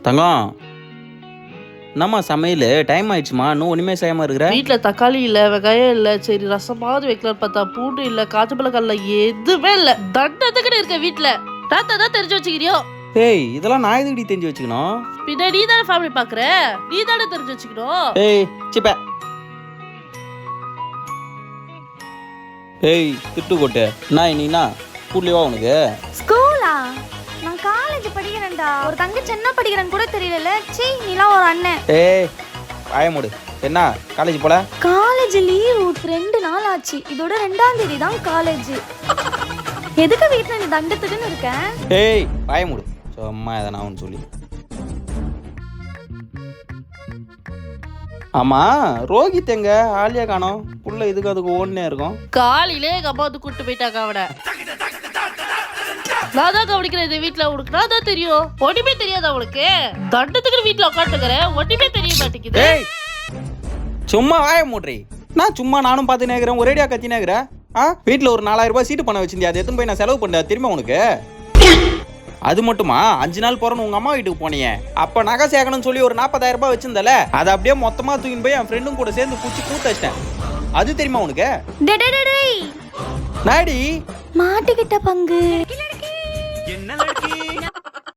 தங்கம், என்னம்மா சமையல் டைம் ஆயிடுச்சுமா, இன்னும் ஒன்றுமே செய்யாமல் இருக்கிற? வீட்டில் தக்காளி இல்லை, வெங்காயம் இல்லை, சரி ரசமாவது வைக்கலான்னு பார்த்தா பூண்டு இல்லை, காய்ச்ச மிளகாய் எதுவுமே இல்லை. தண்டத்துக்கிட்ட இருக்க வீட்டில் தாத்தா தான் தெரிஞ்சு வச்சுக்கிறியோ? ஏய், இதெல்லாம் நான் எதுக்கடி தெரிஞ்சு வச்சுக்கணும்? பின்ன நீ தானே ஃபேமிலி பார்க்குற, நீ தானே தெரிஞ்சு வச்சுக்கணும். ஏய் சிப்ப, ஏய் திட்டு கொட்டு. நான் இன்னினா ஸ்கூல்லேவா உனக்கு? ஸ்கூலா? நான் காலேஜ் படிக்கிறேன்டா. ஒரு தங்கச்சி என்ன படிக்கிறேன்னு கூட தெரியல. சீ, நீலாம் ஒரு அண்ணன். ஏய் ஆயமுடு, என்ன காலேஜ் போல? காலேஜ் லீவ் 2 நாள் ஆச்சு. இதோட 2ஆம் தேதி தான் காலேஜ். எதுக்கு வீட்டில் நீ தண்டத்துக்குன்னு இருக்க? ஏய் ஆயமுடு, சும்மா எதனா ஒன்று சொல்லி. ஆமா, ரோஹித் எங்க? ஆலியா காணோம். புள்ள இதுக்கு அதுக்கு ஓடுனே இருக்கும். காலையிலே எங்கள் அம்மா வந்து கூப்பிட்டு போயிட்டாங்க அவனை. நான் தான் கவனிக்கிறேன் இந்த வீட்டில். உனக்கு நான் தான் தெரியும், ஒன்றுமே தெரியாது அவளுக்கு. தண்டத்துக்கு வீட்டில் உட்காந்துக்கிறேன், ஒன்றுமே தெரிய மாட்டேங்குது. ஏய் சும்மா வாய மூட்றி. நான் சும்மா நானும் பார்த்து நேக்கிறேன், ஒரேடியா கத்தி நேக்கிறேன். வீட்டில் ஒரு 4000 ரூபாய் சீட்டு பண்ண வச்சிருந்தேன், அதை எடுத்துன்னு போய் நான் செலவு பண்ண திரும்ப உனக்கு. அது மட்டுமா, 5 நாள் போறேன்னு உங்க அம்மா வீட்டுக்கு போனீங்க. அப்ப நகை சேர்க்கணும்னு சொல்லி ஒரு 40,000 ரூபாய் வச்சிருந்தல, அதை அப்படியே மொத்தமா தூக்கின்னு போய் என் ஃப்ரெண்டும் கூட சேர்ந்து பூச்சி கூத்த வச்சிட்டேன். அது தெரியுமா உனக்கு? டேய் நாடி மாட்டிக்கிட்ட பங்கு. என்ன லड़की